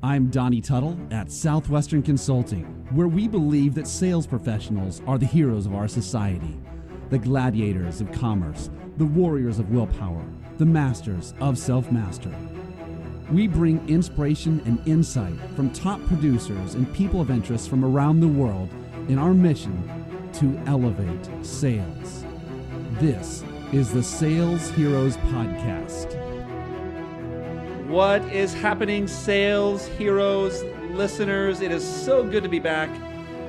I'm Donnie Tuttle at Southwestern Consulting, where we believe that sales professionals are the heroes of our society, the gladiators of commerce, the warriors of willpower, the masters of self-mastery. We bring inspiration and insight from top producers and people of interest from around the world in our mission to elevate sales. This is the Sales Heroes Podcast. What is happening, sales heroes, listeners? It is so good to be back.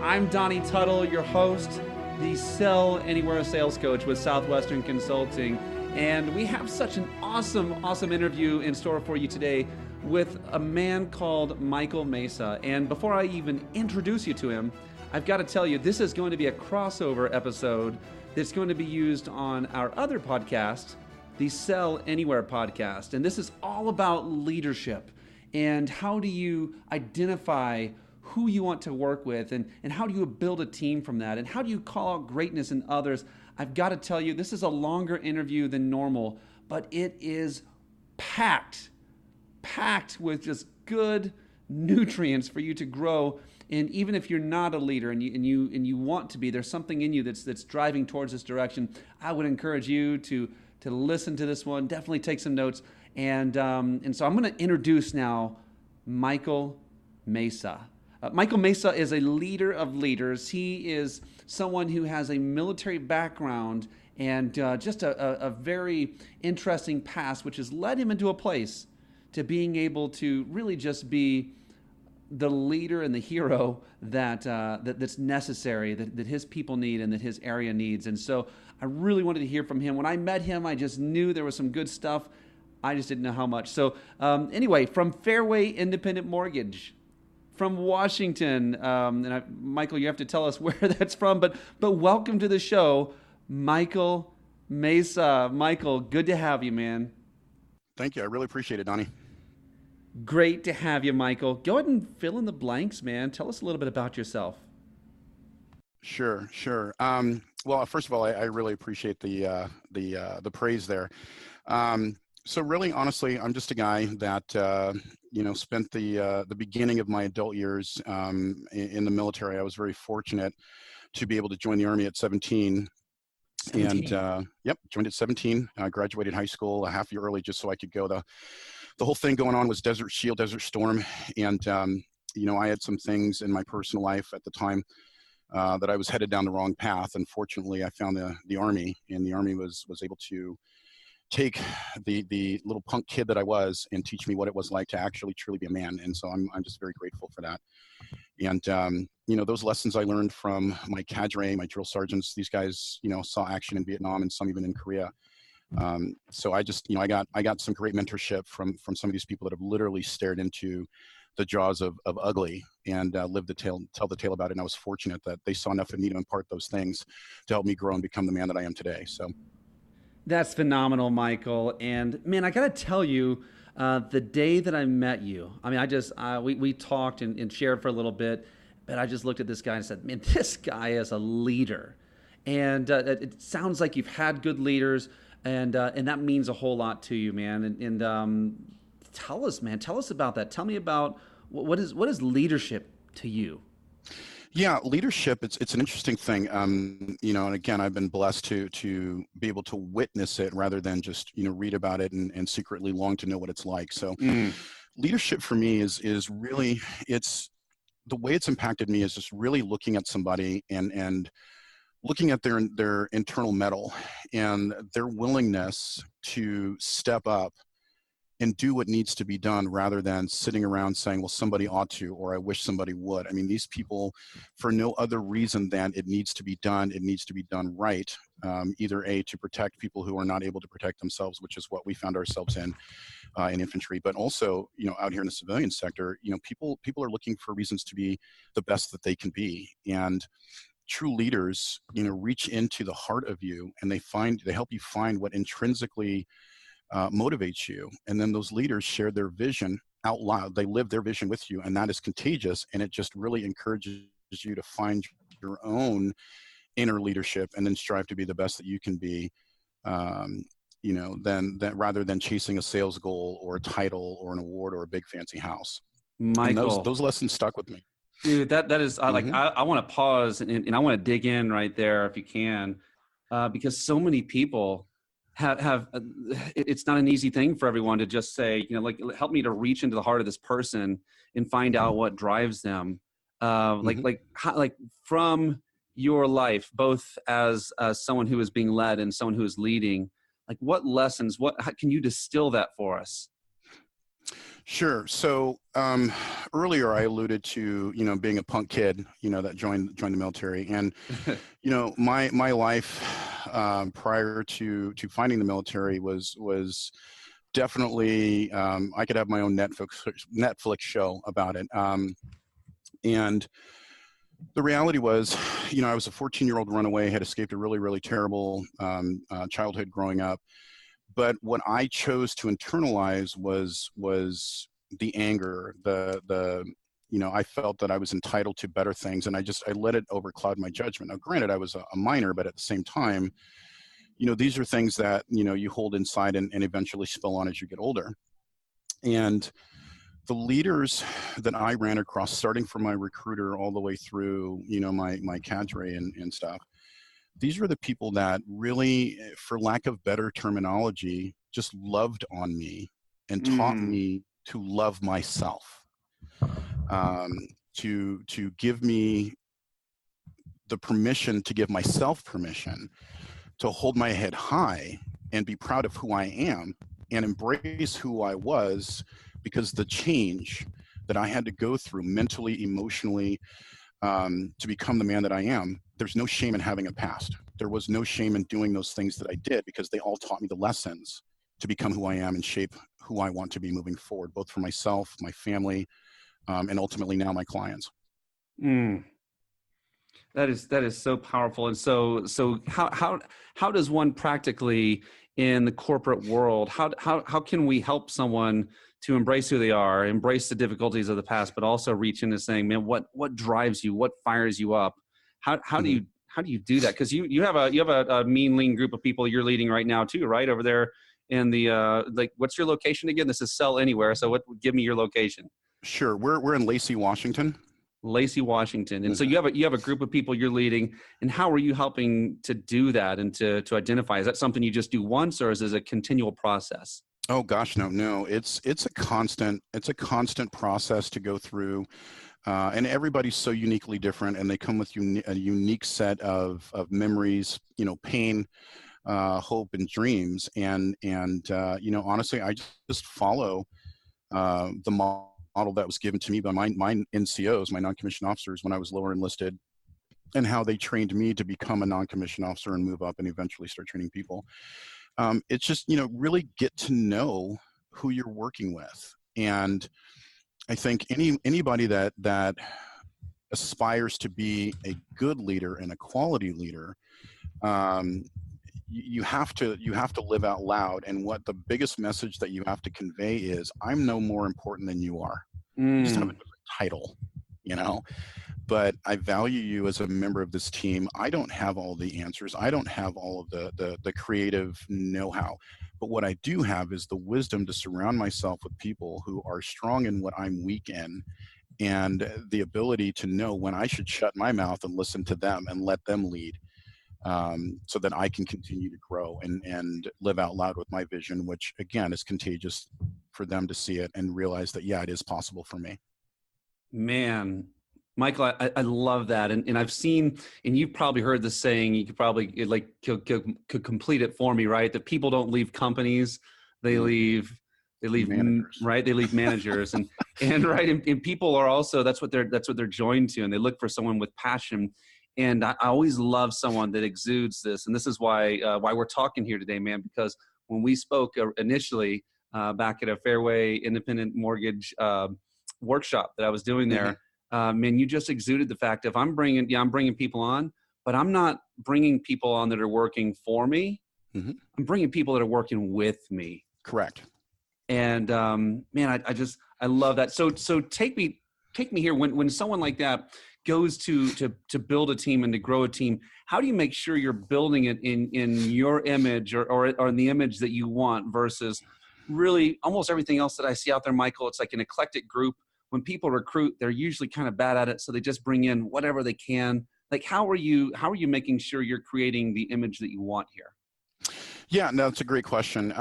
I'm Donnie Tuttle, your host, the Sell Anywhere Sales Coach with Southwestern Consulting. And we have such an awesome interview in store for you today with a man called Michael Mesa. And before I even introduce you to him, I've got to tell you, this is going to be a crossover episode that's going to be used on our other podcast, the Sell Anywhere podcast. And this is all about leadership and how do you identify who you want to work with and how do you build a team from that and how do you call out greatness in others. I've got to tell you, this is a longer interview than normal, but it is packed with just good nutrients for you to grow. And even if you're not a leader and you want to be, there's something in you that's driving towards this direction. I would encourage you to listen to this one, definitely take some notes. And so I'm going to introduce now Michael Mesa. Michael Mesa is a leader of leaders. He is someone who has a military background and just a very interesting past, which has led him into a place to being able to really just be the leader and the hero that's necessary, that his people need and that his area needs. And so I really wanted to hear from him. When I met him, I just knew there was some good stuff. I just didn't know how much. So anyway, from Fairway Independent Mortgage, from Washington, Michael, you have to tell us where that's from, but welcome to the show, Michael Mesa. Michael, good to have you, man. Thank you. I really appreciate it, Donnie. Great to have you, Michael. Go ahead and fill in the blanks, man. Tell us a little bit about yourself. Sure. Well, first of all, I really appreciate the praise there. So really, honestly, I'm just a guy that spent the beginning of my adult years in the military. I was very fortunate to be able to join the Army at 17. And joined at 17. Graduated high school a half year early just so I could go. The whole thing going on was Desert Shield, Desert Storm, and I had some things in my personal life at the time that I was headed down the wrong path. Unfortunately, I found the Army, and the Army was able to take the little punk kid that I was and teach me what it was like to actually truly be a man. And so I'm just very grateful for that. And those lessons I learned from my cadre, my drill sergeants, these guys, saw action in Vietnam and some even in Korea. So I just, I got some great mentorship from some of these people that have literally stared into the jaws of ugly and lived to tell the tale about it. And I was fortunate that they saw enough in me to impart those things to help me grow and become the man that I am today. So that's phenomenal, Michael. And man, I got to tell you, the day that I met you, I mean, we talked and shared for a little bit, but I just looked at this guy and said, man, this guy is a leader. And it sounds like you've had good leaders. And that means a whole lot to you, man. And tell us about that. Tell me about what is leadership to you? Yeah, leadership, it's an interesting thing. And again, I've been blessed to be able to witness it rather than just, read about it and secretly long to know what it's like. So leadership for me is really, it's the way it's impacted me is just really looking at somebody and looking at their internal mettle and their willingness to step up and do what needs to be done rather than sitting around saying, well, somebody ought to, or I wish somebody would. I mean, these people, for no other reason than it needs to be done right, either A, to protect people who are not able to protect themselves, which is what we found ourselves in infantry, but also, out here in the civilian sector, people are looking for reasons to be the best that they can be. And true leaders, reach into the heart of you and they help you find what intrinsically motivates you. And then those leaders share their vision out loud. They live their vision with you, and that is contagious. And it just really encourages you to find your own inner leadership and then strive to be the best that you can be. Than that rather than chasing a sales goal or a title or an award or a big fancy house. And Michael, those lessons stuck with me. dude, that is, Mm-hmm. I want to pause and I want to dig in right there if you can, because so many people have it's not an easy thing for everyone to just say, like, help me to reach into the heart of this person and find out what drives them. Mm-hmm. Like from your life, both as someone who is being led and someone who is leading, like what lessons, how can you distill that for us? Sure. So earlier I alluded to, being a punk kid, that joined the military. And, my life prior to finding the military was definitely, I could have my own Netflix show about it. And the reality was, I was a 14-year-old runaway, had escaped a really, really terrible childhood growing up. But what I chose to internalize was the anger, I felt that I was entitled to better things, and I let it overcloud my judgment. Now, granted, I was a minor, but at the same time, these are things that, you hold inside and eventually spill on as you get older. And the leaders that I ran across, starting from my recruiter all the way through, my cadre and stuff, these were the people that really, for lack of better terminology, just loved on me and taught me to love myself, to give me the permission, to give myself permission to hold my head high and be proud of who I am and embrace who I was, because the change that I had to go through mentally, emotionally, to become the man that I am, there's no shame in having a past. There was no shame in doing those things that I did, because they all taught me the lessons to become who I am and shape who I want to be moving forward, both for myself, my family, and ultimately now my clients. That is so powerful. And so how does one practically in the corporate world, how can we help someone to embrace who they are, embrace the difficulties of the past, but also reach into saying, man, what drives you, what fires you up? How do you do that? Because you have a mean, lean group of people you're leading right now too, right over there in the what's your location again? This is Sell Anywhere. So give me your location. Sure, we're in Lacey, Washington. Lacey, Washington. And so you have a group of people you're leading, and how are you helping to do that and to identify? Is that something you just do once, or is it a continual process? Oh gosh, no. It's a constant process to go through, and everybody's so uniquely different, and they come with a unique set of memories, pain, hope, and dreams, and honestly, I just follow the model that was given to me by my NCOs, my non-commissioned officers, when I was lower enlisted, and how they trained me to become a non-commissioned officer and move up and eventually start training people. It's just, really get to know who you're working with. And I think anybody that aspires to be a good leader and a quality leader, you have to live out loud. And what the biggest message that you have to convey is, I'm no more important than you are. You just have a different title, but I value you as a member of this team. I don't have all the answers. I don't have all of the creative know-how, but what I do have is the wisdom to surround myself with people who are strong in what I'm weak in, and the ability to know when I should shut my mouth and listen to them and let them lead, so that I can continue to grow and live out loud with my vision, which again is contagious for them to see it and realize that, yeah, it is possible for me. Man, Michael, I love that. And I've seen, and you've probably heard this saying, you could probably could complete it for me, right? That people don't leave companies, they leave managers. Right? They leave managers and right. And people are also, that's what they're joined to. And they look for someone with passion. And I always love someone that exudes this. And this is why we're talking here today, man, because when we spoke initially back at a Fairway Independent Mortgage workshop that I was doing there, man, you just exuded the fact of I'm bringing people on, but I'm not bringing people on that are working for me. I'm bringing people that are working with me. Correct. And man, I love that. So take me here when someone like that goes to build a team and to grow a team. How do you make sure you're building it in your image or in the image that you want versus really almost everything else that I see out there, Michael? It's like an eclectic group when people recruit, they're usually kind of bad at it. So they just bring in whatever they can. Like, how are you making sure you're creating the image that you want here? Yeah, no, that's a great question.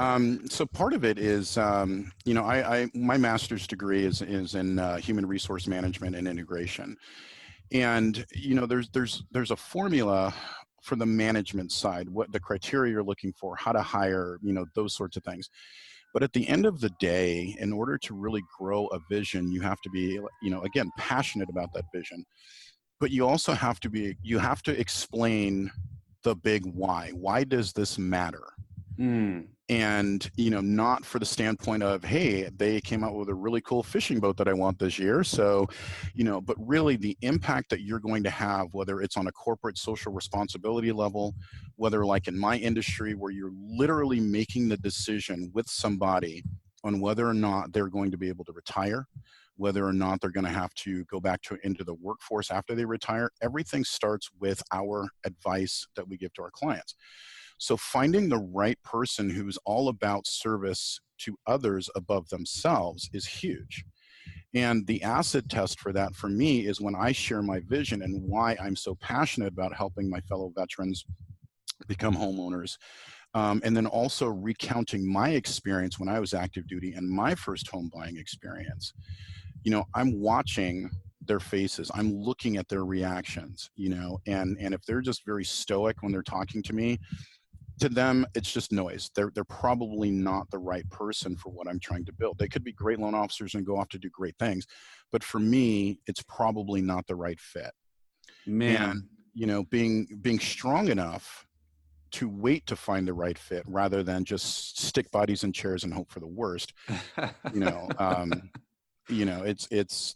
So part of it is, my master's degree is in human resource management and integration, and there's a formula for the management side, what the criteria you're looking for, how to hire, those sorts of things. But at the end of the day, in order to really grow a vision, you have to be, again, passionate about that vision. But you also have to explain the big why. Why does this matter? And, not for the standpoint of, hey, they came out with a really cool fishing boat that I want this year. So, but really the impact that you're going to have, whether it's on a corporate social responsibility level, whether like in my industry where you're literally making the decision with somebody on whether or not they're going to be able to retire, whether or not they're going to have to go back into the workforce after they retire. Everything starts with our advice that we give to our clients. So finding the right person who's all about service to others above themselves is huge. And the acid test for that for me is when I share my vision and why I'm so passionate about helping my fellow veterans become homeowners. And then also recounting my experience when I was active duty and my first home buying experience. I'm watching their faces. I'm looking at their reactions, and if they're just very stoic when they're talking to me, to them, it's just noise. They're probably not the right person for what I'm trying to build. They could be great loan officers and go off to do great things, but for me, it's probably not the right fit. Man. And, being strong enough to wait to find the right fit rather than just stick bodies in chairs and hope for the worst,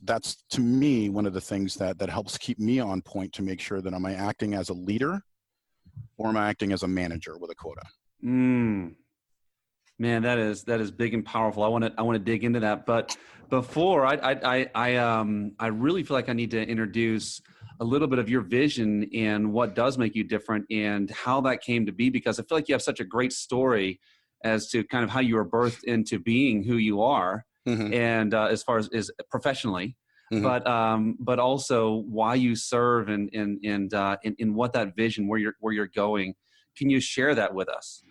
that's to me one of the things that helps keep me on point to make sure that am I acting as a leader or am I acting as a manager with a quota? Man, that is big and powerful. I want to dig into that, but before I really feel like I need to introduce a little bit of your vision and what does make you different and how that came to be, because I feel like you have such a great story as to kind of how you were birthed into being who you are. Mm-hmm. And as far as professionally, mm-hmm. but also why you serve and what that vision, where you're going. Can you share that with us?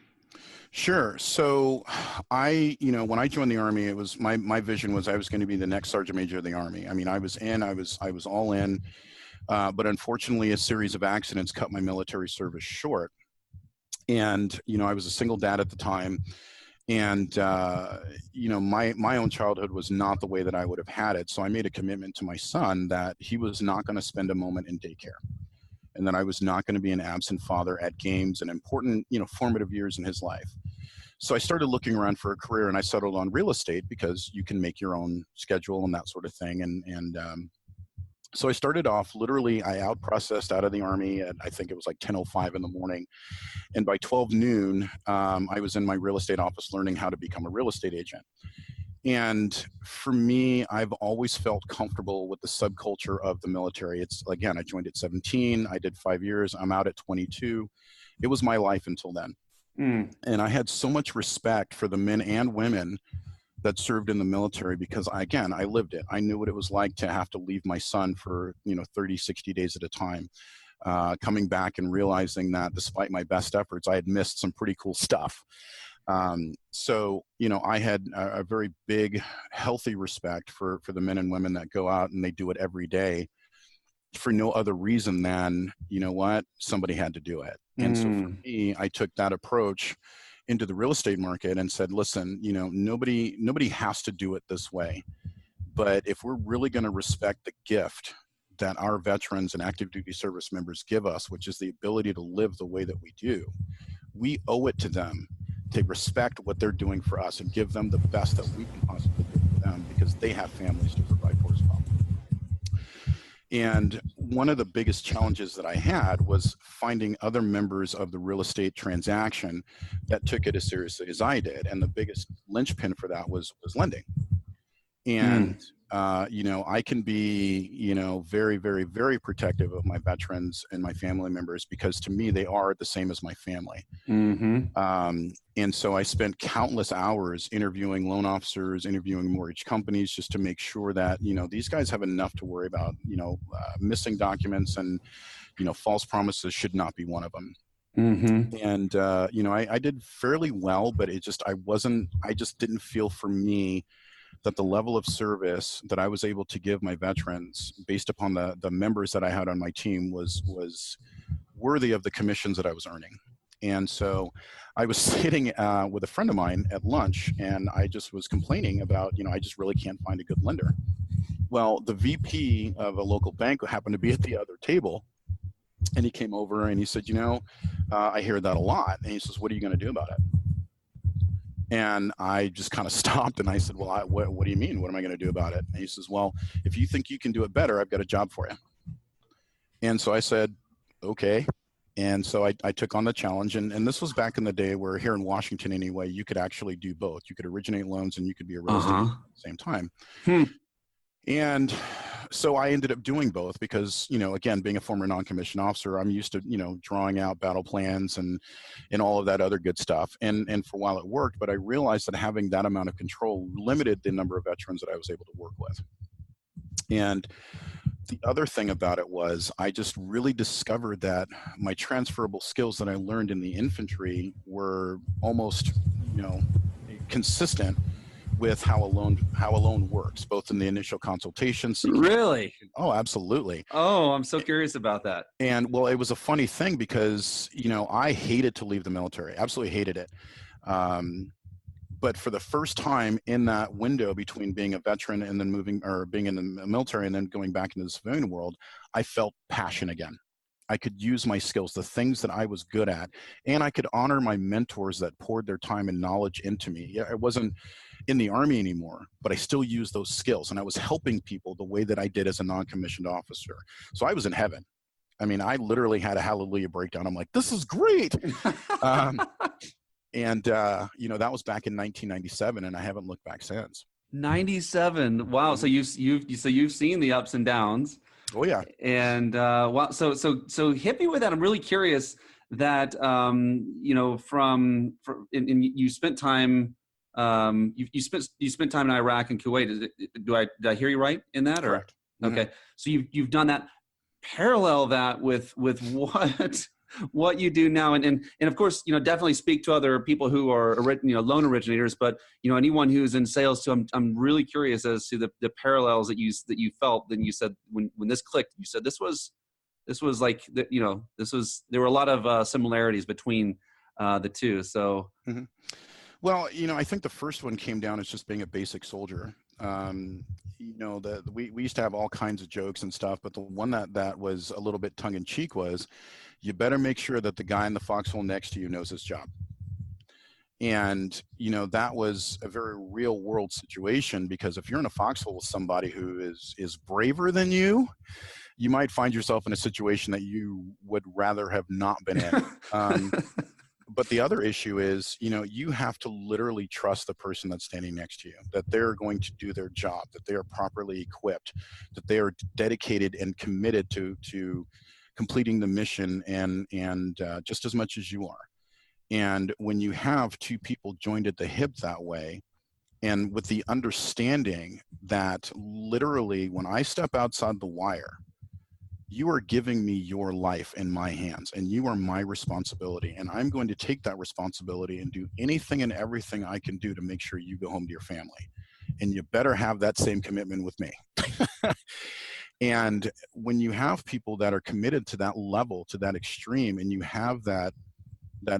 Sure. So when I joined the Army, it was my vision was I was going to be the next Sergeant Major of the Army. I mean, I was all in, but unfortunately a series of accidents cut my military service short. And, I was a single dad at the time. And, my own childhood was not the way that I would have had it. So I made a commitment to my son that he was not going to spend a moment in daycare and that I was not going to be an absent father at games and important, formative years in his life. So I started looking around for a career and I settled on real estate because you can make your own schedule and that sort of thing. And so I started off, literally, I out-processed out of the Army at, I think it was like 10:05 in the morning. And by 12 noon, I was in my real estate office learning how to become a real estate agent. And for me, I've always felt comfortable with the subculture of the military. It's, again, I joined at 17. I did 5 years. I'm out at 22. It was my life until then. And I had so much respect for the men and women that served in the military because, I lived it. I knew what it was like to have to leave my son for, 30, 60 days at a time. Coming back and realizing that despite my best efforts, I had missed some pretty cool stuff. So, I had a very big, healthy respect for the men and women that go out and they do it every day for no other reason than, somebody had to do it. And so for me, I took that approach into the real estate market and said, listen, nobody has to do it this way. But if we're really going to respect the gift that our veterans and active duty service members give us, which is the ability to live the way that we do, we owe it to them to respect what they're doing for us and give them the best that we can possibly do for them because they have families to provide for as well. And one of the biggest challenges that I had was finding other members of the real estate transaction that took it as seriously as I did. And the biggest linchpin for that was lending. And, I can be, very, very, very protective of my veterans and my family members, because to me, they are the same as my family. And so I spent countless hours interviewing loan officers, interviewing mortgage companies, just to make sure that, these guys have enough to worry about. Missing documents and, false promises should not be one of them. And, I did fairly well, but I just didn't feel for me that the level of service that I was able to give my veterans based upon the members that I had on my team was worthy of the commissions that I was earning. And so I was sitting with a friend of mine at lunch, and I just was complaining about, I just really can't find a good lender. Well, the VP of a local bank happened to be at the other table, and he came over and he said, I hear that a lot. And he says, what are you going to do about it? And I just kind of stopped and I said, well, what do you mean? What am I going to do about it? And he says, well, if you think you can do it better, I've got a job for you. And so I said, okay. And so I took on the challenge. And this was back in the day where here in Washington anyway, you could actually do both. You could originate loans and you could be a real estate agent at the same time. And so I ended up doing both because, again, being a former non-commissioned officer, I'm used to, drawing out battle plans and all of that other good stuff. And for a while it worked, but I realized that having that amount of control limited the number of veterans that I was able to work with. And the other thing about it was I just really discovered that my transferable skills that I learned in the infantry were almost, consistent with how a loan works, both in the initial consultation. Really? Oh, absolutely. Oh, I'm so curious about that. And well, it was a funny thing because, I hated to leave the military, absolutely hated it. But for the first time in that window between being a veteran and then being in the military and then going back into the civilian world, I felt passion again. I could use my skills, the things that I was good at, and I could honor my mentors that poured their time and knowledge into me. Yeah, I wasn't in the Army anymore, but I still used those skills, and I was helping people the way that I did as a non-commissioned officer. So I was in heaven. I mean, I literally had a hallelujah breakdown. I'm like, this is great. And that was back in 1997, and I haven't looked back since. 97. Wow. So you've seen the ups and downs. Oh yeah. And wow. So hit me with that. I'm really curious that you spent time you spent time in Iraq and Kuwait. Did I hear you right in that? Correct. Or okay. So you've done that. Parallel that with what you do now, and of course, definitely speak to other people who are loan originators, but anyone who's in sales too. I'm really curious as to the parallels that you felt. Then you said when this clicked, you said this was like there were a lot of similarities between the two. So. Mm-hmm. Well, I think the first one came down as just being a basic soldier. We used to have all kinds of jokes and stuff, but the one that was a little bit tongue in cheek was, you better make sure that the guy in the foxhole next to you knows his job. And, that was a very real world situation, because if you're in a foxhole with somebody who is braver than you, you might find yourself in a situation that you would rather have not been in. But the other issue is, you have to literally trust the person that's standing next to you, that they're going to do their job, that they are properly equipped, that they are dedicated and committed to completing the mission and just as much as you are. And when you have two people joined at the hip that way, and with the understanding that literally when I step outside the wire, you are giving me your life in my hands, and you are my responsibility. And I'm going to take that responsibility and do anything and everything I can do to make sure you go home to your family. And you better have that same commitment with me. And when you have people that are committed to that level, to that extreme, and you have that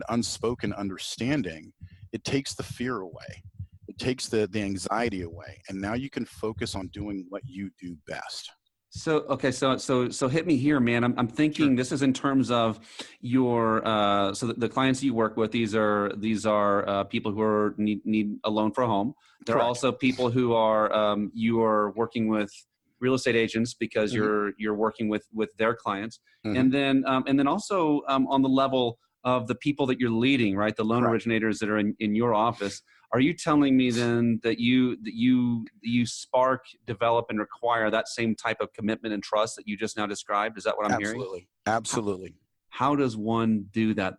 unspoken understanding, it takes the fear away. It takes the anxiety away. And now you can focus on doing what you do best. So, okay. So hit me here, man. I'm thinking sure. This is in terms of your, so the clients you work with, these are people who need a loan for a home. There are also people who are, you are working with real estate agents because mm-hmm. you're working with their clients. Mm-hmm. And then also on the level of the people that you're leading, right? The loan originators that are in your office. Are you telling me then that you spark, develop, and require that same type of commitment and trust that you just now described? Is that what I'm hearing? Absolutely. Absolutely. How does one do that?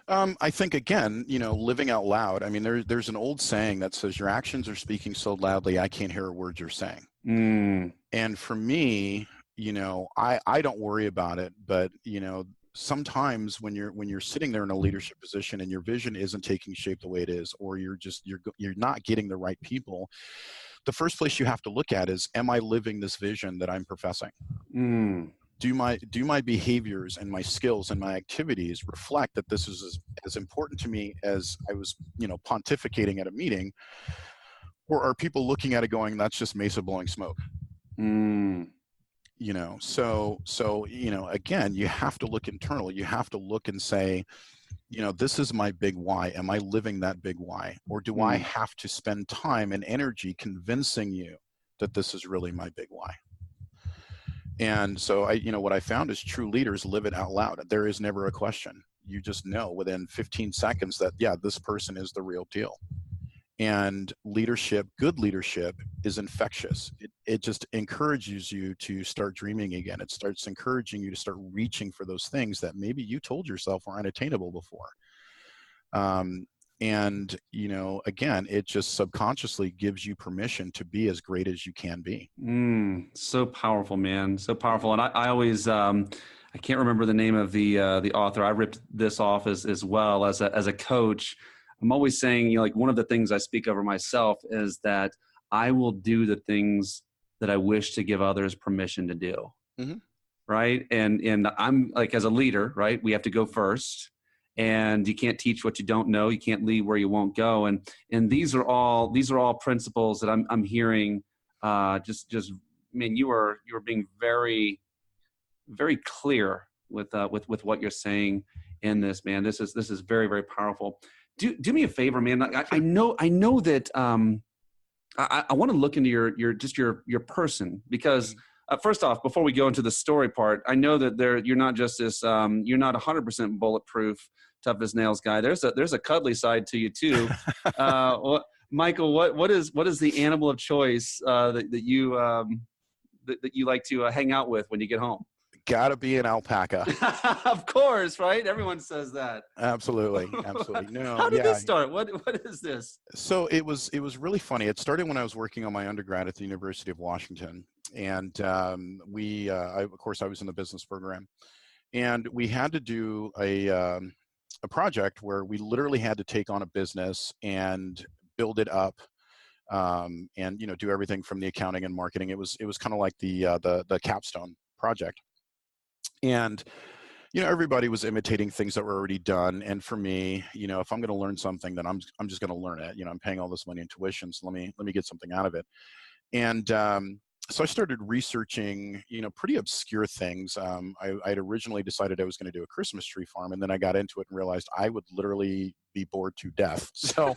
I think, again, living out loud. I mean, there's an old saying that says your actions are speaking so loudly, I can't hear a word you're saying. And for me, I don't worry about it, but, sometimes when you're sitting there in a leadership position and your vision isn't taking shape the way it is, or you're not getting the right people, the first place you have to look at is, am I living this vision that I'm professing? Do my behaviors and my skills and my activities reflect that this is as important to me as I was, pontificating at a meeting? Or are people looking at it going, that's just Mesa blowing smoke? So again, you have to look internal. You have to look and say, this is my big why. Am I living that big why? Or do I have to spend time and energy convincing you that this is really my big why? And so what I found is true leaders live it out loud. There is never a question. You just know within 15 seconds that, yeah, this person is the real deal. And leadership, good leadership, is infectious. It just encourages you to start dreaming again. It starts encouraging you to start reaching for those things that maybe you told yourself were unattainable before. And, again, it just subconsciously gives you permission to be as great as you can be. So powerful, man. So powerful. And I always, I can't remember the name of the author. I ripped this off as well as a coach. I'm always saying, like, one of the things I speak over myself is that I will do the things that I wish to give others permission to do. Right. And I'm like, as a leader, right, we have to go first, and you can't teach what you don't know. You can't lead where you won't go. And these are all principles that I'm hearing. Man, you are being very, very clear with what you're saying in this, man. This is very, very powerful. Do me a favor, man. I know that I want to look into your person, because first off, before we go into the story part, I know that you're not just this you're not 100% bulletproof, tough as nails guy. There's a cuddly side to you too. Michael, what is the animal of choice that you like to hang out with when you get home? Gotta be an alpaca. Of course, right? Everyone says that. Absolutely. No. How did this start? What is this? So it was really funny. It started when I was working on my undergrad at the University of Washington, and of course I was in the business program, and we had to do a project where we literally had to take on a business and build it up. And do everything from the accounting and marketing. It was kind of like the capstone project. And, everybody was imitating things that were already done. And for me, if I'm going to learn something, then I'm just going to learn it. I'm paying all this money in tuition, so let me get something out of it. And so I started researching, pretty obscure things. I had originally decided I was going to do a Christmas tree farm, and then I got into it and realized I would literally be bored to death. So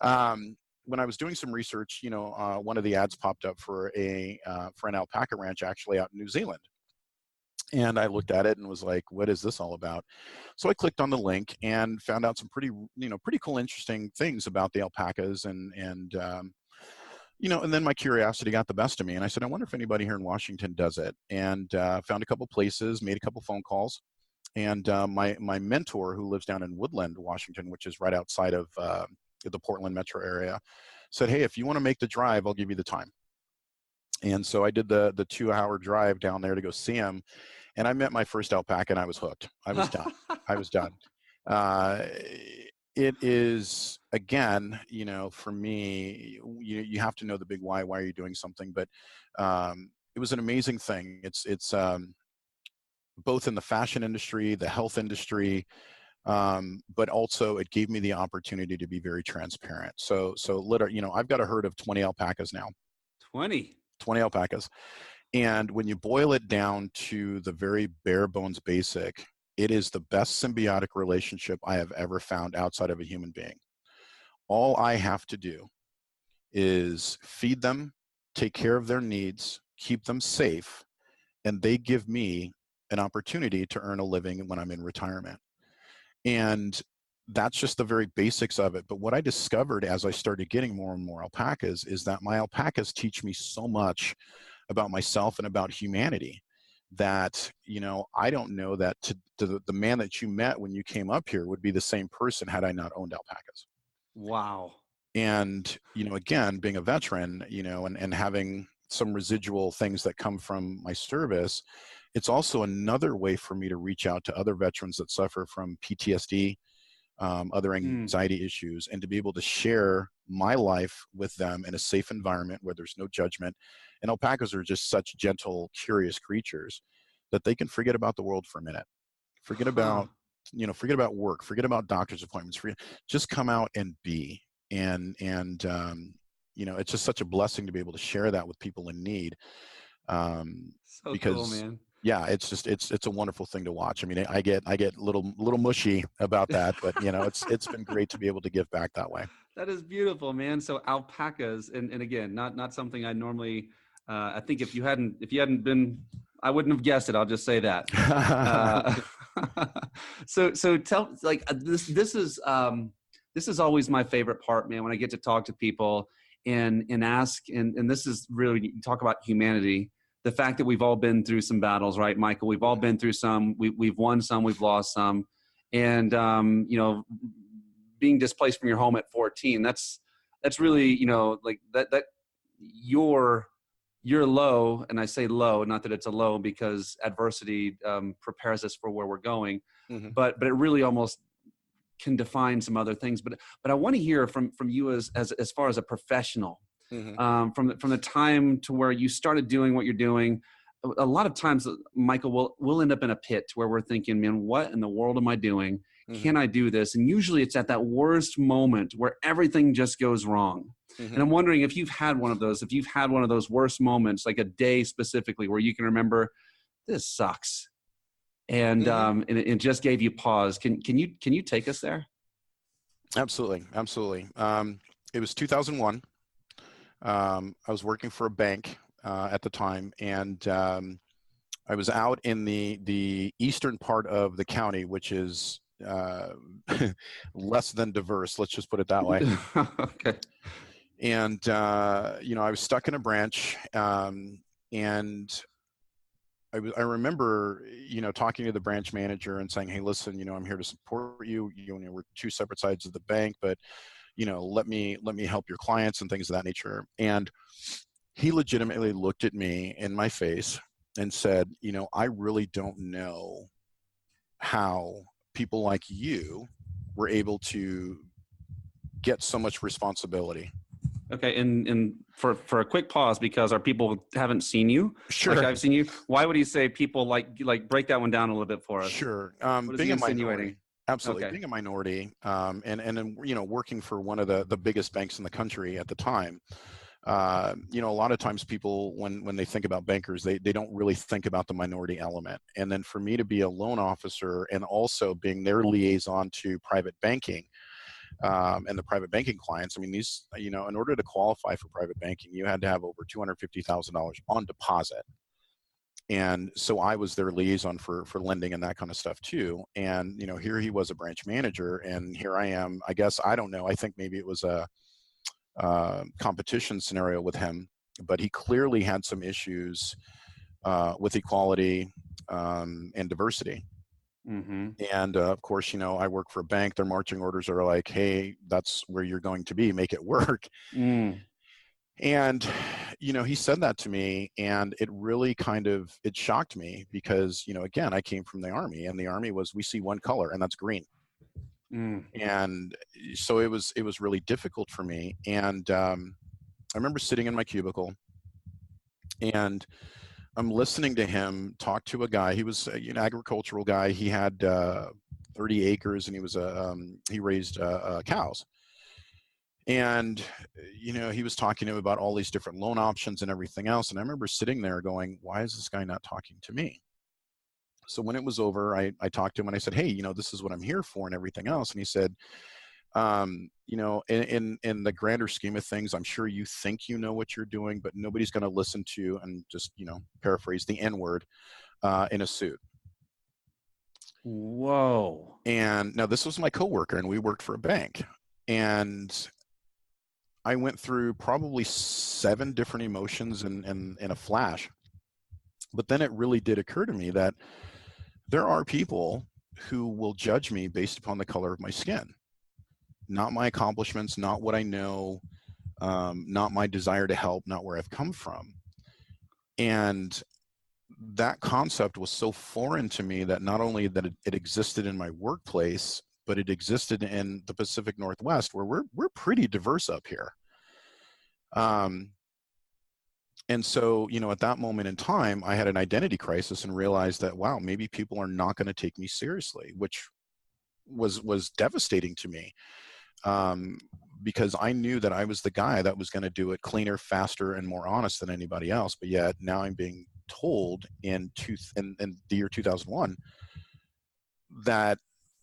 when I was doing some research, one of the ads popped up for an alpaca ranch actually out in New Zealand. And I looked at it and was like, what is this all about? So I clicked on the link and found out some pretty cool, interesting things about the alpacas. And then my curiosity got the best of me. And I said, I wonder if anybody here in Washington does it. And found a couple places, made a couple phone calls. And my mentor, who lives down in Woodland, Washington, which is right outside of the Portland metro area, said, hey, if you want to make the drive, I'll give you the time. And so I did the 2-hour drive down there to go see him, and I met my first alpaca, and I was hooked. I was done. I was done. It is, again, for me, you have to know the big why. Why are you doing something? But it was an amazing thing. It's both in the fashion industry, the health industry, but also it gave me the opportunity to be very transparent. So literally, I've got a herd of 20 alpacas now. 20 alpacas. And when you boil it down to the very bare bones basic, it is the best symbiotic relationship I have ever found outside of a human being. All I have to do is feed them, take care of their needs, keep them safe, and they give me an opportunity to earn a living when I'm in retirement. And that's just the very basics of it. But what I discovered as I started getting more and more alpacas is that my alpacas teach me so much about myself and about humanity that, I don't know that the man that you met when you came up here would be the same person had I not owned alpacas. Wow. And, again, being a veteran, and having some residual things that come from my service, it's also another way for me to reach out to other veterans that suffer from PTSD, other anxiety issues, and to be able to share my life with them in a safe environment where there's no judgment. And alpacas are just such gentle, curious creatures that they can forget about the world for a minute, forget about, forget about work, forget about doctor's appointments, just come out and be. And it's just such a blessing to be able to share that with people in need. So Because cool, man. yeah, it's a wonderful thing to watch. I mean, I get little mushy about that, but it's been great to be able to give back that way. That is beautiful, man. So alpacas, and again, not something I normally. I think if you hadn't been, I wouldn't have guessed it. I'll just say that. So tell this is always my favorite part, man. When I get to talk to people and ask, and this is really talk about humanity. The fact that we've all been through some battles, right, Michael? We've all been through some. We've won some. We've lost some, and being displaced from your home at 14, that's really, like that you're low. And I say low, not that it's a low, because adversity prepares us for where we're going. Mm-hmm. But it really almost can define some other things. But I want to hear from you as far as a professional, Mm-hmm. From the time to where you started doing what you're doing. A lot of times, Michael, we'll end up in a pit where we're thinking, man, what in the world am I doing? Mm-hmm. Can I do this? And usually it's at that worst moment where everything just goes wrong. Mm-hmm. And I'm wondering if you've had one of those worst moments, like a day specifically, where you can remember, this sucks. And Mm-hmm. and it just gave you pause. Can you take us there? Absolutely. It was 2001. I was working for a bank at the time, and I was out in the eastern part of the county, which is less than diverse. Let's just put it that way. Okay. And I was stuck in a branch, and I remember, talking to the branch manager and saying, "Hey, listen, I'm here to support you. We're two separate sides of the bank, but let me help your clients and things of that nature." And he legitimately looked at me in my face and said, "I really don't know how people like you were able to get so much responsibility." Okay, and for a quick pause, because our people haven't seen you. Sure. Like I've seen you. Why would he say people like break that one down a little bit for us? Sure. What is Being he a insinuating? minority. Absolutely. Okay. Being a minority, and then, working for one of the biggest banks in the country at the time, a lot of times people, when they think about bankers, they don't really think about the minority element. And then for me to be a loan officer and also being their liaison to private banking, and the private banking clients, I mean, these, in order to qualify for private banking, you had to have over $250,000 on deposit. And so I was their liaison for lending and that kind of stuff too. And, here he was a branch manager, and here I am, I guess, I don't know. I think maybe it was a competition scenario with him, but he clearly had some issues with equality and diversity. Mm-hmm. And of course, I work for a bank. Their marching orders are like, "Hey, that's where you're going to be. Make it work." Mm. And, he said that to me, and it really it shocked me because, again, I came from the Army, and the Army was, we see one color, and that's green. Mm. And so it was really difficult for me. And I remember sitting in my cubicle, and I'm listening to him talk to a guy. He was an agricultural guy. He had 30 acres, and he raised cows. And, he was talking to him about all these different loan options and everything else. And I remember sitting there going, why is this guy not talking to me? So when it was over, I talked to him and I said, "Hey, this is what I'm here for and everything else." And he said, in the grander scheme of things, I'm sure you think you know what you're doing, but nobody's going to listen to you, and just, paraphrase, the N word in a suit. Whoa. And now this was my coworker, and we worked for a bank. And I went through probably 7 different emotions in a flash. But then it really did occur to me that there are people who will judge me based upon the color of my skin, not my accomplishments, not what I know, not my desire to help, not where I've come from. And that concept was so foreign to me that not only that it existed in my workplace, but it existed in the Pacific Northwest, where we're pretty diverse up here. And so, at that moment in time, I had an identity crisis and realized that, wow, maybe people are not going to take me seriously, which was devastating to me. Because I knew that I was the guy that was going to do it cleaner, faster, and more honest than anybody else. But yet now I'm being told in the year 2001 that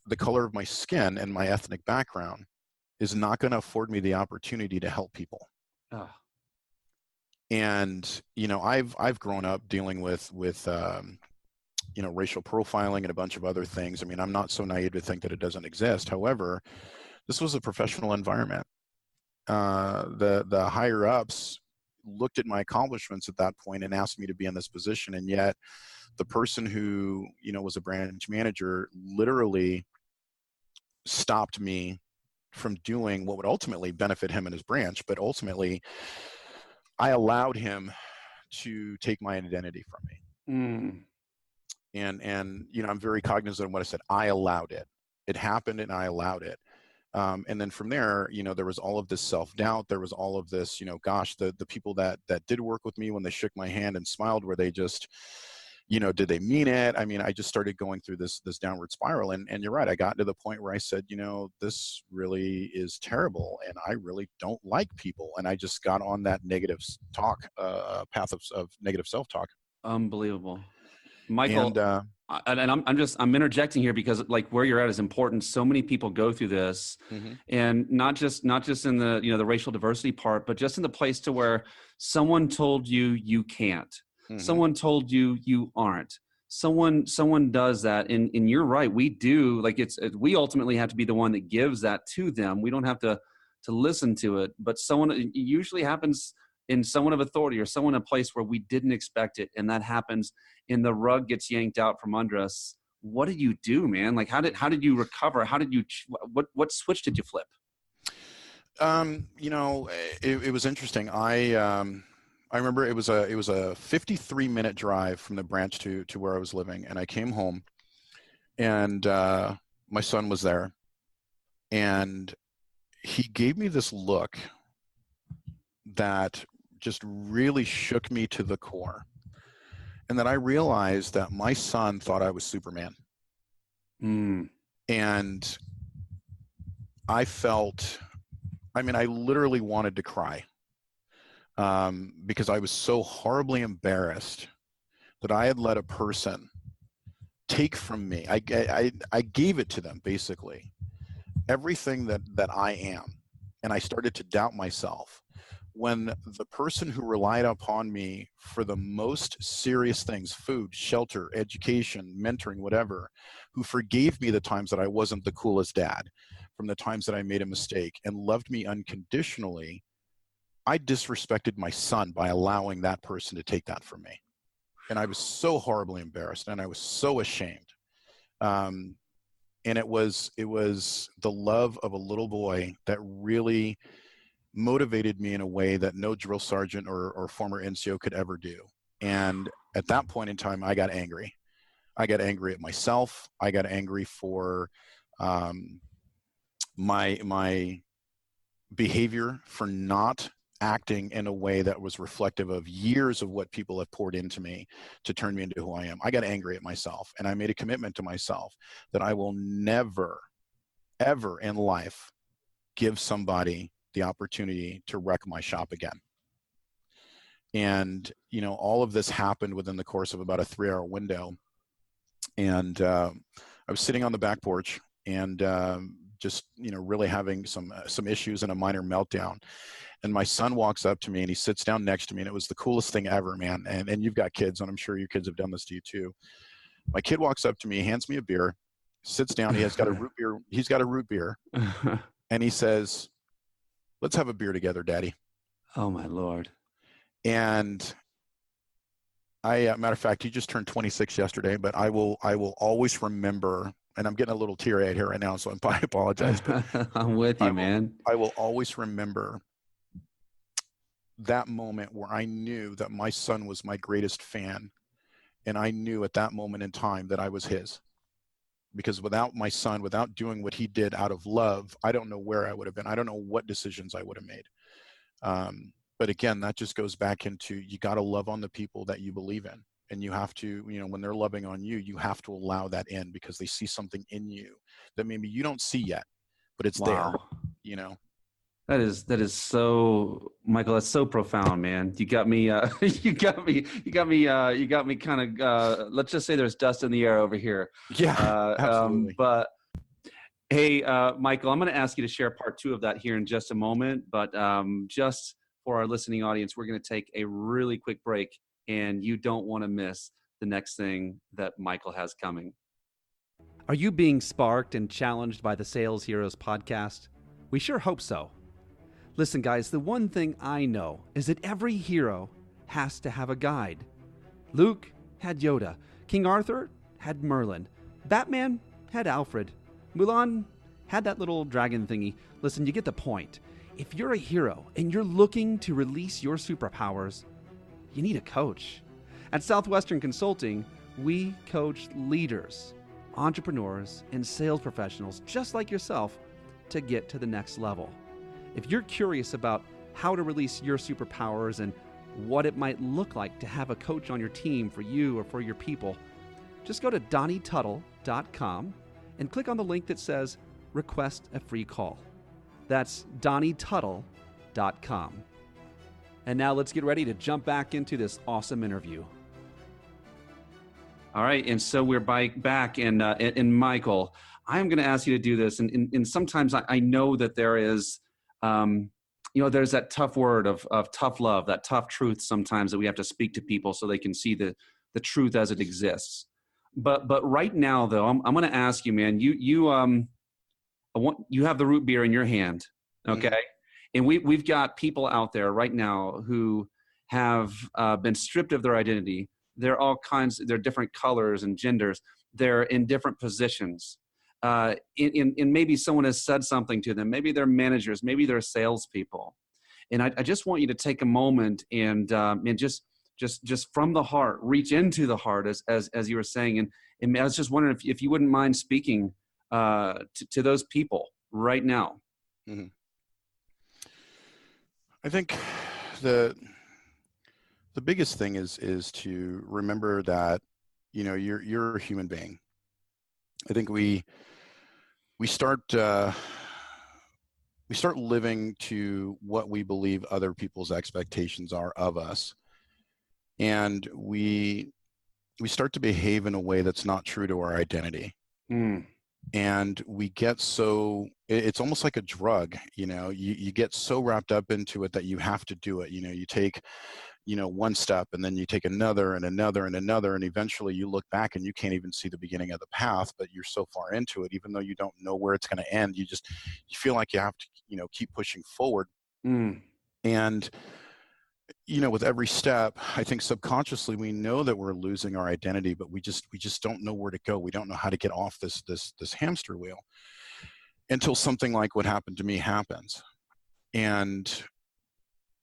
the color of my skin and my ethnic background is not going to afford me the opportunity to help people. And I've grown up dealing with racial profiling and a bunch of other things. I mean, I'm not so naive to think that it doesn't exist. However, this was a professional environment. The higher ups looked at my accomplishments at that point and asked me to be in this position, and yet the person who was a branch manager literally stopped me from doing what would ultimately benefit him and his branch. But ultimately, I allowed him to take my identity from me. And I'm very cognizant of what I said. I allowed it. It happened, and I allowed it. And then from there, there was all of this self-doubt. There was all of this, gosh, the people that did work with me, when they shook my hand and smiled, were they just, did they mean it? I mean, I just started going through this downward spiral. And you're right. I got to the point where I said, this really is terrible, and I really don't like people. And I just got on that negative talk, path of negative self-talk. Unbelievable. Michael, and I'm interjecting here because like where you're at is important. So many people go through this, and not just in the the racial diversity part, but just in the place to where someone told you can't, someone told you aren't, someone does that, and you're right. We do, like, we ultimately have to be the one that gives that to them. We don't have to listen to it, but it usually happens in someone of authority or someone in a place where we didn't expect it, and that happens, and the rug gets yanked out from under us. What did you do, man? Like, how did you recover? How did you what switch did you flip? It was interesting. I remember it was a 53-minute drive from the branch to where I was living, and I came home, and my son was there, and he gave me this look that just really shook me to the core. And then I realized that my son thought I was Superman. And I literally wanted to cry, because I was so horribly embarrassed that I had let a person take from me. I gave it to them, basically, everything that I am. And I started to doubt myself. When the person who relied upon me for the most serious things, food, shelter, education, mentoring, whatever, who forgave me the times that I wasn't the coolest dad, from the times that I made a mistake, and loved me unconditionally, I disrespected my son by allowing that person to take that from me. And I was so horribly embarrassed, and I was so ashamed. And it was the love of a little boy that really motivated me in a way that no drill sergeant or former NCO could ever do. And at that point in time, I got angry. I got angry at myself. I got angry for my behavior, for not acting in a way that was reflective of years of what people have poured into me to turn me into who I am. I got angry at myself, and I made a commitment to myself that I will never, ever in life give somebody the opportunity to wreck my shop again. And, all of this happened within the course of about a 3-hour window. And I was sitting on the back porch and just, really having some issues and a minor meltdown. And my son walks up to me and he sits down next to me, and it was the coolest thing ever, man. And you've got kids, and I'm sure your kids have done this to you too. My kid walks up to me, hands me a beer, sits down. He has got a root beer. He's got a root beer, and he says, "Let's have a beer together, Daddy." Oh my Lord! And matter of fact, he just turned 26 yesterday. But I will always remember. And I'm getting a little teary-eyed here right now, so I apologize. But I'm with you, man. I will always remember that moment where I knew that my son was my greatest fan, and I knew at that moment in time that I was his. Because without my son, without doing what he did out of love, I don't know where I would have been. I don't know what decisions I would have made. But again, that just goes back into, you got to love on the people that you believe in. And you have to, when they're loving on you, you have to allow that in, because they see something in you that maybe you don't see yet, but it's there. That is so, Michael, that's so profound, man. You got me you got me kind of let's just say there's dust in the air over here. Yeah, absolutely. But hey, Michael, I'm going to ask you to share part 2 of that here in just a moment, but just for our listening audience, we're going to take a really quick break, and you don't want to miss the next thing that Michael has coming. Are you being sparked and challenged by the Sales Heroes podcast? We sure hope so. Listen, guys, the one thing I know is that every hero has to have a guide. Luke had Yoda. King Arthur had Merlin. Batman had Alfred. Mulan had that little dragon thingy. Listen, you get the point. If you're a hero and you're looking to release your superpowers, you need a coach. At Southwestern Consulting, we coach leaders, entrepreneurs, and sales professionals just like yourself to get to the next level. If you're curious about how to release your superpowers and what it might look like to have a coach on your team for you or for your people, just go to DonnieTuttle.com and click on the link that says Request a Free Call. That's DonnieTuttle.com. And now let's get ready to jump back into this awesome interview. All right, and so we're back, and Michael, I'm going to ask you to do this, and sometimes I know that there is, there's that tough word of tough love, that tough truth sometimes that we have to speak to people so they can see the truth as it exists. But right now, though, I'm going to ask you, man, you have the root beer in your hand, okay? Mm-hmm. And we've got people out there right now who have been stripped of their identity. They're all kinds. They're different colors and genders. They're in different positions. In maybe someone has said something to them. Maybe they're managers. Maybe they're salespeople. And I just want you to take a moment and just from the heart, reach into the heart, as you were saying. And I was just wondering if you wouldn't mind speaking to those people right now. Mm-hmm. I think the biggest thing is to remember that, you're a human being. I think we start living to what we believe other people's expectations are of us, and we start to behave in a way that's not true to our identity. And we get so, it's almost like a drug, you get so wrapped up into it that you have to do it. You take, one step, and then you take another and another and another, and eventually you look back and you can't even see the beginning of the path, but you're so far into it, even though you don't know where it's going to end, you feel like you have to, keep pushing forward. And, with every step, I think subconsciously we know that we're losing our identity, but we just don't know where to go. We don't know how to get off this hamster wheel until something like what happened to me happens. And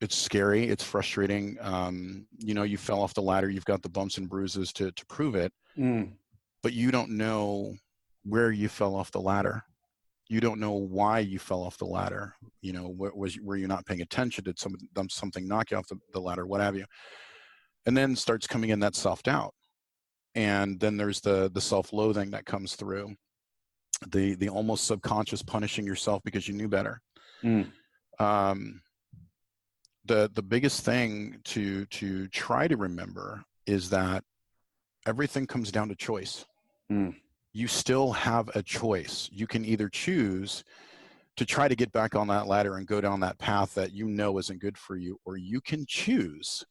it's scary. It's frustrating. You fell off the ladder. You've got the bumps and bruises to prove it, but you don't know where you fell off the ladder. You don't know why you fell off the ladder. Were you not paying attention? Did something knock you off the ladder? What have you? And then starts coming in that self-doubt. And then there's the self-loathing that comes through. The almost subconscious punishing yourself because you knew better. The biggest thing to try to remember is that everything comes down to choice. You still have a choice. You can either choose to try to get back on that ladder and go down that path that isn't good for you, or you can choose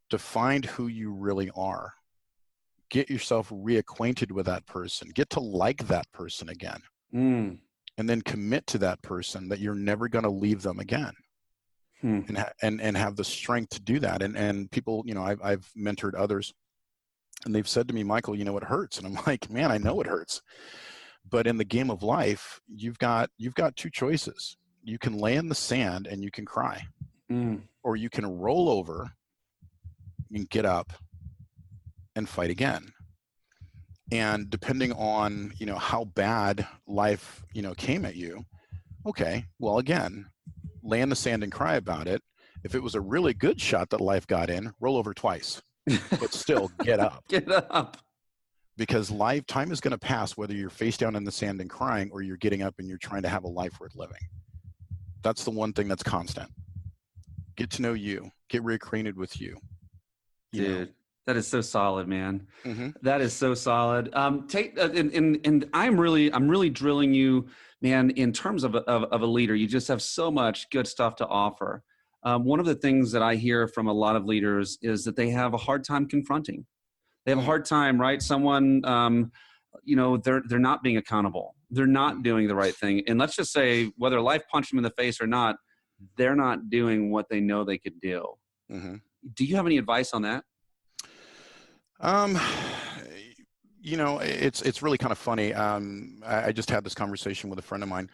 to find who you really are. get yourself reacquainted with that person, get to like that person again, Mm. and then commit to that person that you're never going to leave them again. Hmm. And have the strength to do that. And people, I've mentored others, and they've said to me, Michael, it hurts. And I'm like, man, I know it hurts. But in the game of life, you've got two choices. You can lay in the sand and you can cry, or you can roll over and get up and fight again. And depending on, how bad life, came at you, okay, well, again, lay in the sand and cry about it. If it was a really good shot that life got in, roll over twice, but still get up. Get up. Because time is going to pass whether you're face down in the sand and crying or you're getting up and you're trying to have a life worth living. That's the one thing that's constant. Get to know you. Get reacquainted with you. Dude, that is so solid, man. Mm-hmm. That is so solid. And I'm really drilling you, man, in terms of a leader. You just have so much good stuff to offer. One of the things that I hear from a lot of leaders is that they have a hard time confronting. They have a hard time, right? Someone, they're not being accountable. They're not doing the right thing. And let's just say whether life punched them in the face or not, they're not doing what they know they could do. Mm-hmm. Do you have any advice on that? It's really kind of funny. I just had this conversation with a friend of mine.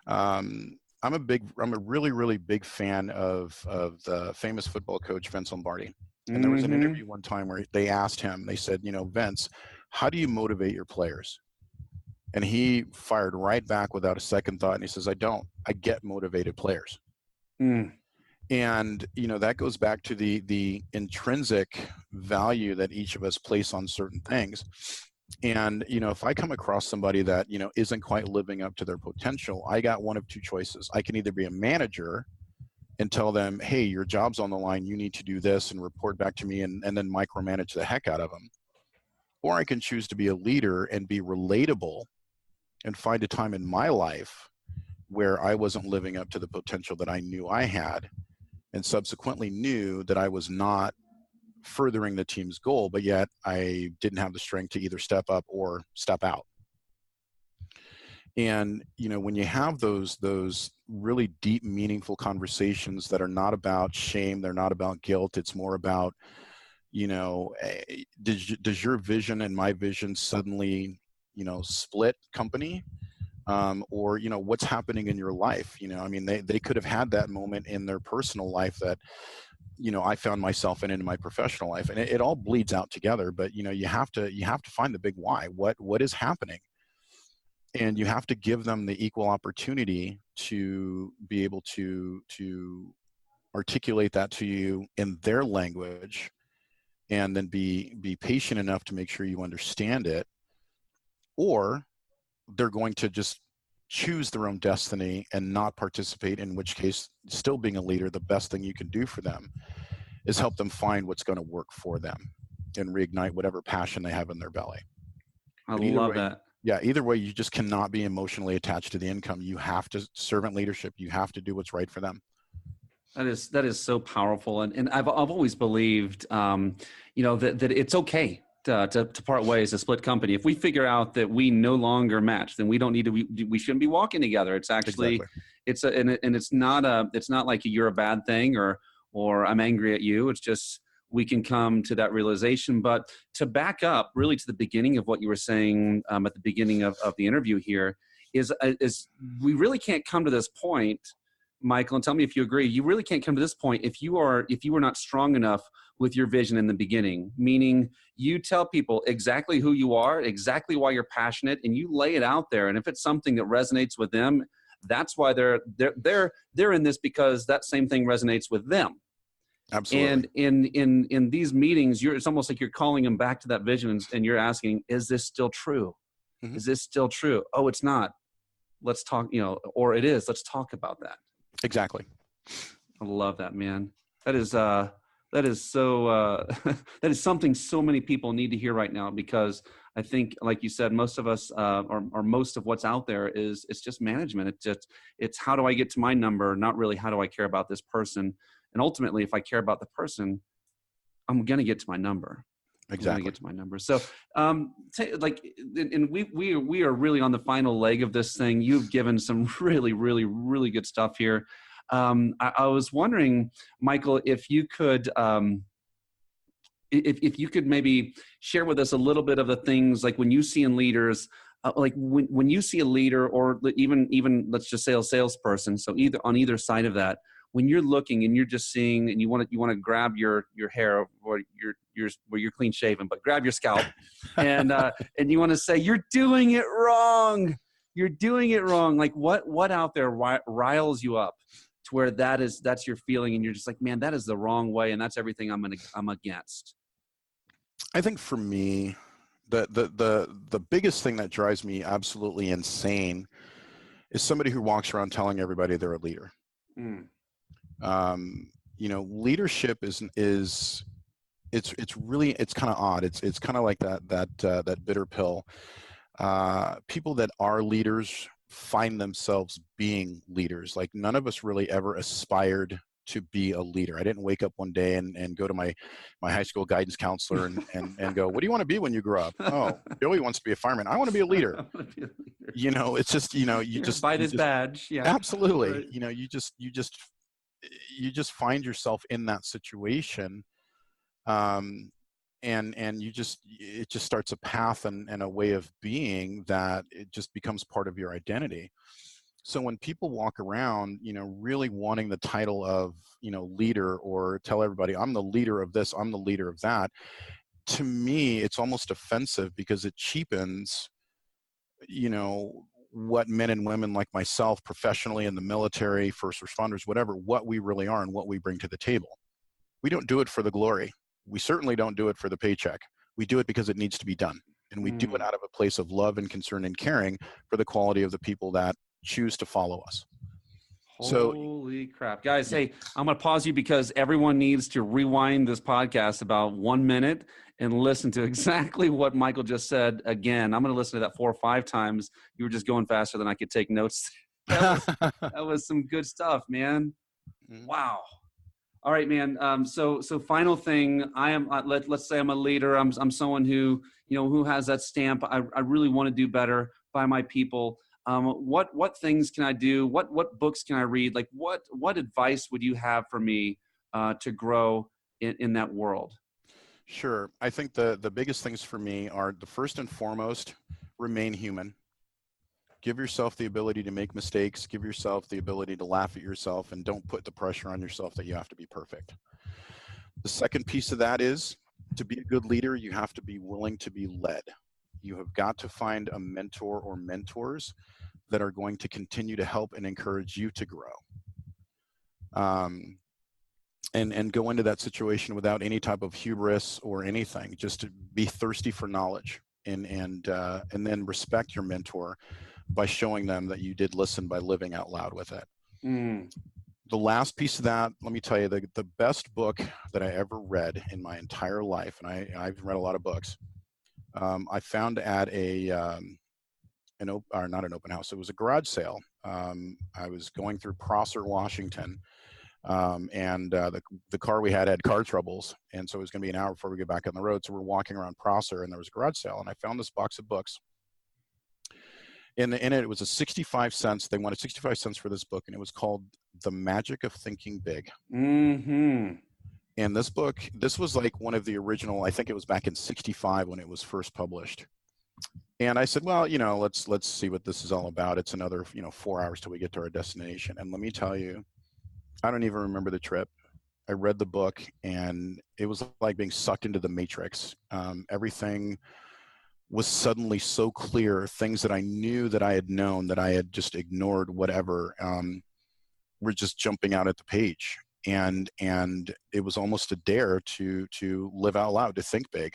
I'm a really, really big fan of the famous football coach, Vince Lombardi. And there was an interview one time where they asked him, they said, Vince, how do you motivate your players? And he fired right back without a second thought. And he says, I get motivated players. Mm. And, that goes back to the intrinsic value that each of us place on certain things. And, if I come across somebody that, isn't quite living up to their potential, I got one of two choices. I can either be a manager and tell them, hey, your job's on the line, you need to do this, and report back to me, and then micromanage the heck out of them. Or I can choose to be a leader and be relatable and find a time in my life where I wasn't living up to the potential that I knew I had, and subsequently knew that I was not furthering the team's goal, but yet I didn't have the strength to either step up or step out. And, when you have those really deep, meaningful conversations that are not about shame, they're not about guilt, it's more about, does your vision and my vision suddenly, split company? Or, what's happening in your life? They could have had that moment in their personal life that, I found myself in my professional life, and it all bleeds out together. But, you have to find the big why. What is happening? And you have to give them the equal opportunity to be able to articulate that to you in their language, and then be patient enough to make sure you understand it. Or they're going to just choose their own destiny and not participate, in which case, still being a leader, the best thing you can do for them is help them find what's going to work for them and reignite whatever passion they have in their belly. I love that. Yeah, either way, you just cannot be emotionally attached to the income. You have to servant leadership. You have to do what's right for them. That is so powerful. And I've always believed, that it's okay to part ways, to split company. If we figure out that we no longer match, then we don't need to. We shouldn't be walking together. It's actually, exactly. It's not like you're a bad thing or I'm angry at you. It's just we can come to that realization. But to back up really to the beginning of what you were saying at the beginning of the interview here is we really can't come to this point, Michael, and tell me if you agree. You really can't come to this point if you are not strong enough with your vision in the beginning, meaning you tell people exactly who you are, exactly why you're passionate, and you lay it out there. And if it's something that resonates with them, that's why they're in this, because that same thing resonates with them. Absolutely. And in these meetings, it's almost like you're calling them back to that vision, and you're asking, is this still true? Mm-hmm. Is this still true? Oh, it's not. Let's talk, or it is. Let's talk about that. Exactly. I love that, man. That is so that is something so many people need to hear right now, because I think, like you said, most of us or most of what's out there is it's just management. It's how do I get to my number, not really how do I care about this person. And ultimately, if I care about the person, I'm going to get to my number. I'm Exactly. gonna get to my numbers. So, and we are really on the final leg of this thing. You've given some really, really, really good stuff here. I was wondering, Michael, if you could, if you could maybe share with us a little bit of the things like when you see in leaders, like when you see a leader, or even let's just say a salesperson. So either on either side of that, when you're looking and you're just seeing, and you want to grab your hair, or you're clean shaven, but grab your scalp, and you want to say, you're doing it wrong. You're doing it wrong. Like what out there riles you up to where that's your feeling, and you're just like, man, that is the wrong way, and that's everything I'm against. I think for me, the biggest thing that drives me absolutely insane is somebody who walks around telling everybody they're a leader. Leadership it's kind of odd. It's kind of like that bitter pill. People that are leaders find themselves being leaders. Like, none of us really ever aspired to be a leader. I didn't wake up one day and go to my high school guidance counselor and go, what do you want to be when you grow up? Oh, Joey wants to be a fireman. I want to be a leader. It's just, you just buy this badge. Yeah, absolutely. Right. You just find yourself in that situation. And it just starts a path and a way of being that it just becomes part of your identity. So when people walk around, really wanting the title of, leader, or tell everybody, I'm the leader of this, I'm the leader of that, to me, it's almost offensive, because it cheapens, what men and women like myself, professionally in the military, first responders, whatever, what we really are and what we bring to the table. We don't do it for the glory. We certainly don't do it for the paycheck. We do it because it needs to be done. And we do it out of a place of love and concern and caring for the quality of the people that choose to follow us. Holy crap. Guys, hey, I'm going to pause you, because everyone needs to rewind this podcast about 1 minute and listen to exactly what Michael just said again. I'm going to listen to that 4 or 5 times. You were just going faster than I could take notes. That was some good stuff, man. Wow. All right, man. So final thing, I am, let's say I'm a leader. I'm someone who has that stamp. I really want to do better by my people. What things can I do? What books can I read? Like, what advice would you have for me to grow in that world? Sure. I think the biggest things for me are, the first and foremost, remain human. Give yourself the ability to make mistakes. Give yourself the ability to laugh at yourself, and don't put the pressure on yourself that you have to be perfect. The second piece of that is, to be a good leader, you have to be willing to be led. You have got to find a mentor or mentors that are going to continue to help and encourage you to grow. And go into that situation without any type of hubris or anything, just to be thirsty for knowledge, and then respect your mentor by showing them that you did listen, by living out loud with it. The last piece of that, let me tell you, the best book that I ever read in my entire life, and I've read a lot of books, I found at not an open house, it was a garage sale. I was going through Prosser, Washington, and the car we had car troubles, and so it was going to be an hour before we get back on the road. So we're walking around Prosser, and there was a garage sale, and I found this box of books. In it was a 65 cents. They wanted 65 cents for this book, and it was called The Magic of Thinking Big. And this book, this was like one of the original, I think it was back in 65 when it was first published. And I said, well, let's see what this is all about. It's another, 4 hours till we get to our destination. And let me tell you, I don't even remember the trip. I read the book, and it was like being sucked into the Matrix. Everything was suddenly so clear. Things that I knew that I had known, that I had just ignored, whatever, were just jumping out at the page. And it was almost a dare to live out loud, to think big.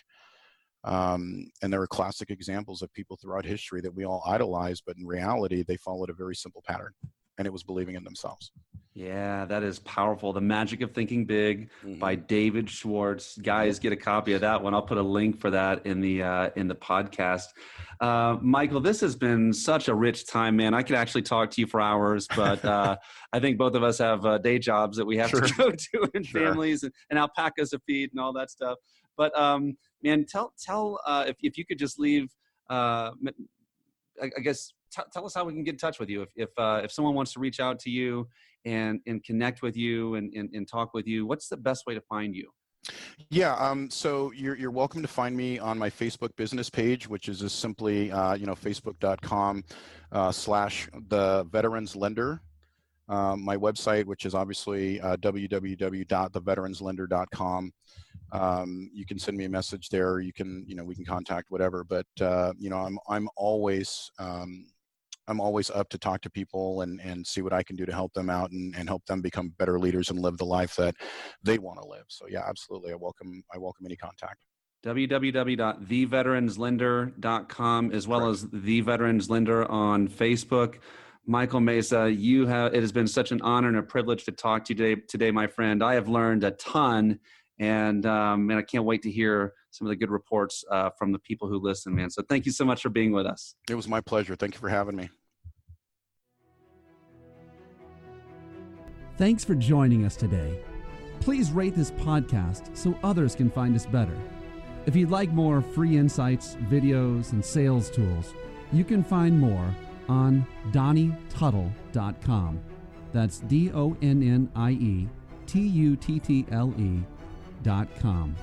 And there were classic examples of people throughout history that we all idolize, but in reality, they followed a very simple pattern, and it was believing in themselves. Yeah, that is powerful. The Magic of Thinking Big by David Schwartz. Guys, get a copy of that one. I'll put a link for that in the podcast. Michael, this has been such a rich time, man. I could actually talk to you for hours, but I think both of us have day jobs that we have to go to, and families and alpacas to feed and all that stuff. But man, tell if you could just leave, I guess tell us how we can get in touch with you if someone wants to reach out to you and connect with you and talk with you. What's the best way to find you? Yeah, so you're welcome to find me on my Facebook business page, which is just simply facebook.com / the Veterans Lender. My website, which is obviously www.theveteranslender.com. You can send me a message there. You can, we can contact whatever. But I'm always up to talk to people and see what I can do to help them out and help them become better leaders and live the life that they want to live. So yeah, absolutely. I welcome any contact. www.theveteranslender.com, as well as The Veterans Lender on Facebook. Michael Mesa, it has been such an honor and a privilege to talk to you today, my friend. I have learned a ton, and I can't wait to hear some of the good reports from the people who listen, man. So thank you so much for being with us. It was my pleasure. Thank you for having me. Thanks for joining us today. Please rate this podcast so others can find us better. If you'd like more free insights, videos, and sales tools, you can find more on DonnieTuttle.com. That's DonnieTuttle.com.